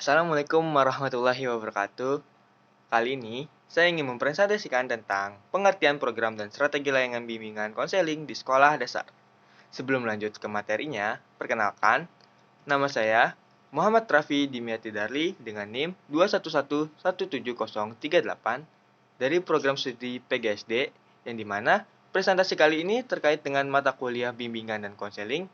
Assalamualaikum warahmatullahi wabarakatuh. Kali ini, saya ingin mempresentasikan tentang pengertian program dan strategi layanan bimbingan konseling di sekolah dasar. Sebelum lanjut ke materinya, perkenalkan, nama saya Muhammad Rafi Dimyati Darli dengan NIM 2111738 dari program studi PGSD, yang dimana presentasi kali ini terkait dengan mata kuliah bimbingan dan konseling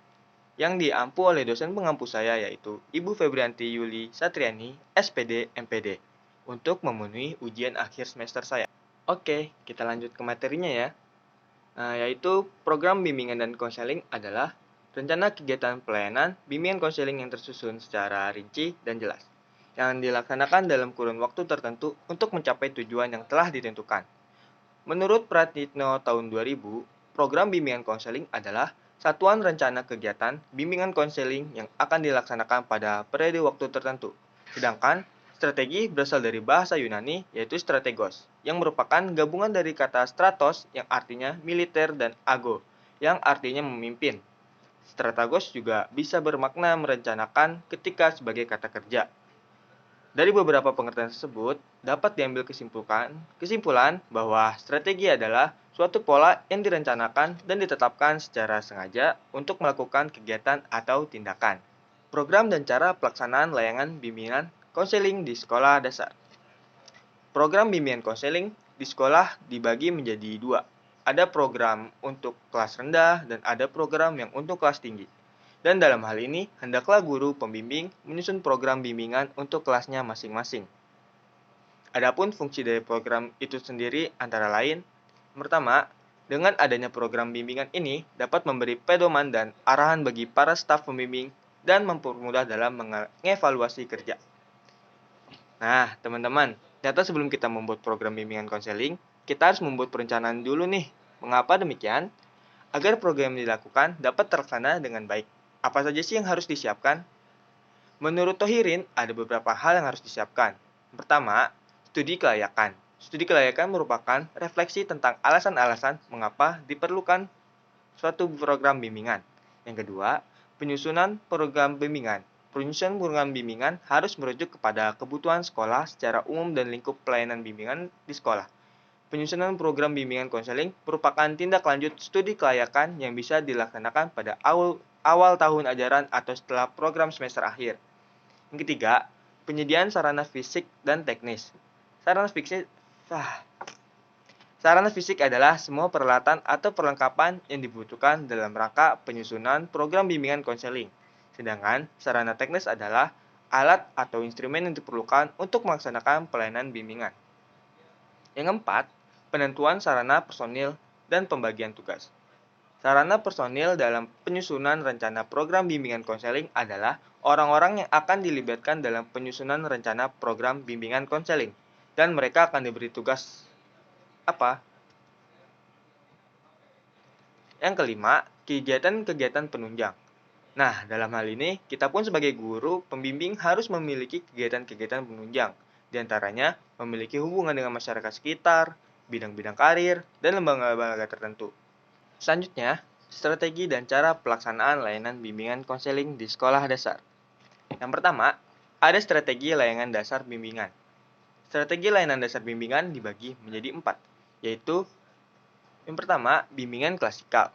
yang diampu oleh dosen pengampu saya yaitu Ibu Febrianti Yuli Satriani, SPD MPD, untuk memenuhi ujian akhir semester saya. Oke, kita lanjut ke materinya ya. Yaitu program bimbingan dan konseling adalah rencana kegiatan pelayanan bimbingan konseling yang tersusun secara rinci dan jelas, yang dilaksanakan dalam kurun waktu tertentu untuk mencapai tujuan yang telah ditentukan. Menurut Pratitno tahun 2000, program bimbingan konseling adalah satuan rencana kegiatan bimbingan konseling yang akan dilaksanakan pada periode waktu tertentu. Sedangkan strategi berasal dari bahasa Yunani yaitu strategos, yang merupakan gabungan dari kata stratos yang artinya militer dan ago yang artinya memimpin. Strategos juga bisa bermakna merencanakan ketika sebagai kata kerja. Dari beberapa pengertian tersebut, dapat diambil kesimpulan bahwa strategi adalah suatu pola yang direncanakan dan ditetapkan secara sengaja untuk melakukan kegiatan atau tindakan. Program dan cara pelaksanaan layanan bimbingan konseling di sekolah dasar. Program bimbingan konseling di sekolah dibagi menjadi dua. Ada program untuk kelas rendah dan ada program yang untuk kelas tinggi. Dan dalam hal ini, hendaklah guru pembimbing menyusun program bimbingan untuk kelasnya masing-masing. Adapun fungsi dari program itu sendiri antara lain, pertama, dengan adanya program bimbingan ini dapat memberi pedoman dan arahan bagi para staf pembimbing dan mempermudah dalam mengevaluasi kerja. Nah, teman-teman, ternyata sebelum kita membuat program bimbingan konseling, kita harus membuat perencanaan dulu nih. Mengapa demikian? Agar program yang dilakukan dapat terlaksana dengan baik. Apa saja sih yang harus disiapkan? Menurut Tohirin, ada beberapa hal yang harus disiapkan. Pertama, studi kelayakan. Studi kelayakan merupakan refleksi tentang alasan-alasan mengapa diperlukan suatu program bimbingan. Yang kedua, penyusunan program bimbingan. Penyusunan program bimbingan harus merujuk kepada kebutuhan sekolah secara umum dan lingkup pelayanan bimbingan di sekolah. Penyusunan program bimbingan konseling merupakan tindak lanjut studi kelayakan yang bisa dilaksanakan pada awal tahun ajaran atau setelah program semester akhir. Yang ketiga, penyediaan sarana fisik dan teknis. Sarana fisik, Sarana fisik adalah semua peralatan atau perlengkapan yang dibutuhkan dalam rangka penyusunan program bimbingan konseling. Sedangkan sarana teknis adalah alat atau instrumen yang diperlukan untuk melaksanakan pelayanan bimbingan. Yang keempat, penentuan sarana personil dan pembagian tugas. Sarana personil dalam penyusunan rencana program bimbingan konseling adalah orang-orang yang akan dilibatkan dalam penyusunan rencana program bimbingan konseling, dan mereka akan diberi tugas apa? Yang kelima, kegiatan-kegiatan penunjang. Nah, dalam hal ini, kita pun sebagai guru, pembimbing harus memiliki kegiatan-kegiatan penunjang. Di antaranya, memiliki hubungan dengan masyarakat sekitar, bidang-bidang karir, dan lembaga-lembaga tertentu. Selanjutnya, strategi dan cara pelaksanaan layanan bimbingan konseling di sekolah dasar. Yang pertama, ada strategi layanan dasar bimbingan. Strategi layanan dasar bimbingan dibagi menjadi 4, yaitu yang pertama, bimbingan klasikal.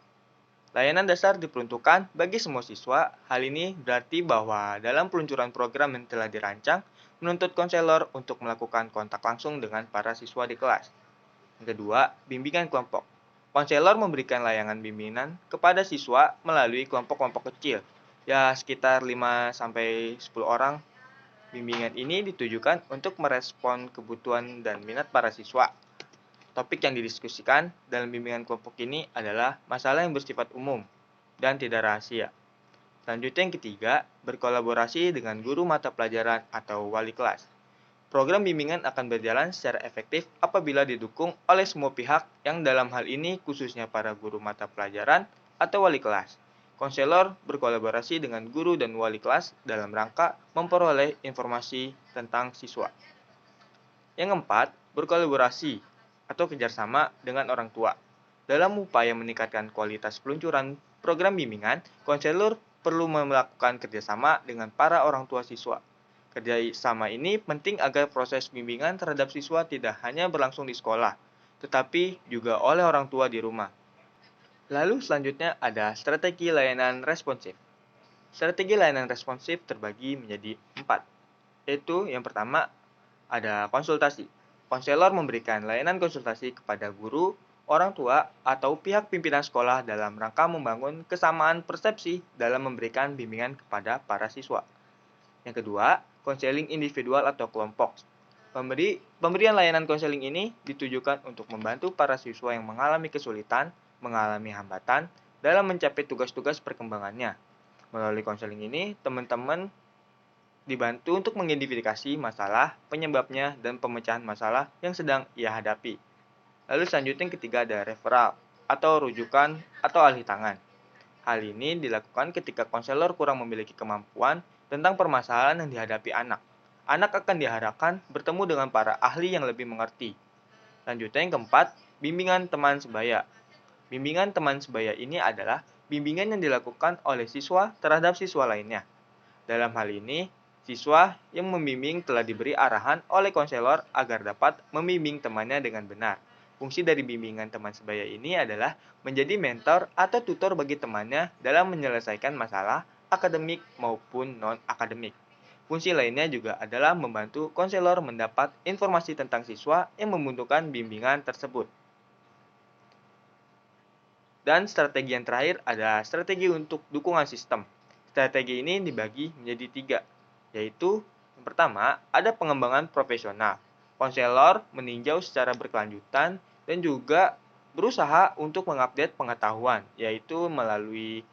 Layanan dasar diperuntukkan bagi semua siswa. Hal ini berarti bahwa dalam peluncuran program yang telah dirancang, menuntut konselor untuk melakukan kontak langsung dengan para siswa di kelas. Yang kedua, bimbingan kelompok. Konselor memberikan layanan bimbingan kepada siswa melalui kelompok-kelompok kecil, ya sekitar 5-10 orang. Bimbingan ini ditujukan untuk merespon kebutuhan dan minat para siswa. Topik yang didiskusikan dalam bimbingan kelompok ini adalah masalah yang bersifat umum dan tidak rahasia. Selanjutnya yang ketiga, berkolaborasi dengan guru mata pelajaran atau wali kelas. Program bimbingan akan berjalan secara efektif apabila didukung oleh semua pihak yang dalam hal ini khususnya para guru mata pelajaran atau wali kelas. Konselor berkolaborasi dengan guru dan wali kelas dalam rangka memperoleh informasi tentang siswa. Yang keempat, berkolaborasi atau kerjasama dengan orang tua. Dalam upaya meningkatkan kualitas peluncuran program bimbingan, konselor perlu melakukan kerjasama dengan para orang tua siswa. Kerja sama ini penting agar proses bimbingan terhadap siswa tidak hanya berlangsung di sekolah, tetapi juga oleh orang tua di rumah. Lalu selanjutnya ada strategi layanan responsif. Strategi layanan responsif terbagi menjadi 4, yaitu yang pertama ada konsultasi. Konselor memberikan layanan konsultasi kepada guru, orang tua, atau pihak pimpinan sekolah dalam rangka membangun kesamaan persepsi dalam memberikan bimbingan kepada para siswa. Yang kedua, konseling individual atau kelompok. Pemberian layanan konseling ini ditujukan untuk membantu para siswa yang mengalami kesulitan, mengalami hambatan dalam mencapai tugas-tugas perkembangannya. Melalui konseling ini, teman-teman dibantu untuk mengidentifikasi masalah, penyebabnya, dan pemecahan masalah yang sedang ia hadapi. Lalu selanjutnya yang ketiga ada referral atau rujukan atau alih tangan. Hal ini dilakukan ketika konselor kurang memiliki kemampuan tentang permasalahan yang dihadapi anak. Anak akan diharapkan bertemu dengan para ahli yang lebih mengerti. Lanjutnya yang keempat, bimbingan teman sebaya. Bimbingan teman sebaya ini adalah bimbingan yang dilakukan oleh siswa terhadap siswa lainnya. Dalam hal ini, siswa yang membimbing telah diberi arahan oleh konselor agar dapat membimbing temannya dengan benar. Fungsi dari bimbingan teman sebaya ini adalah menjadi mentor atau tutor bagi temannya dalam menyelesaikan masalah akademik maupun non-akademik. Fungsi lainnya juga adalah membantu konselor mendapat informasi tentang siswa yang membutuhkan bimbingan tersebut. Dan strategi yang terakhir adalah strategi untuk dukungan sistem. Strategi ini dibagi menjadi 3, yaitu yang pertama, ada pengembangan profesional. Konselor meninjau secara berkelanjutan dan juga berusaha untuk mengupdate pengetahuan, yaitu melalui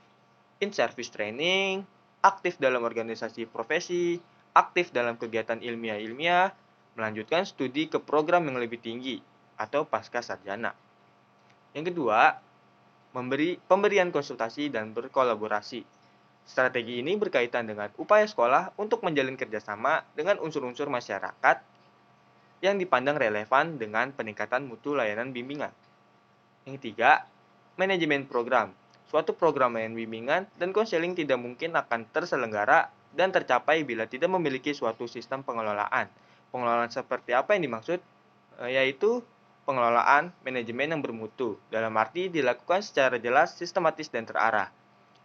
in-service training, aktif dalam organisasi profesi, aktif dalam kegiatan ilmiah-ilmiah, melanjutkan studi ke program yang lebih tinggi, atau pasca sarjana. Yang kedua, pemberian konsultasi dan berkolaborasi. Strategi ini berkaitan dengan upaya sekolah untuk menjalin kerjasama dengan unsur-unsur masyarakat yang dipandang relevan dengan peningkatan mutu layanan bimbingan. Yang ketiga, manajemen program. Suatu program layanan bimbingan dan konseling tidak mungkin akan terselenggara dan tercapai bila tidak memiliki suatu sistem pengelolaan. Pengelolaan seperti apa yang dimaksud? Yaitu pengelolaan manajemen yang bermutu, dalam arti dilakukan secara jelas, sistematis, dan terarah.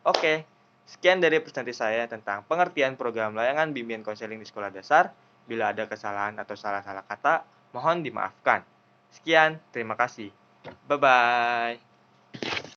Oke, sekian dari presentasi saya tentang pengertian program layanan bimbingan konseling di sekolah dasar. Bila ada kesalahan atau salah-salah kata, mohon dimaafkan. Sekian, terima kasih. Bye-bye.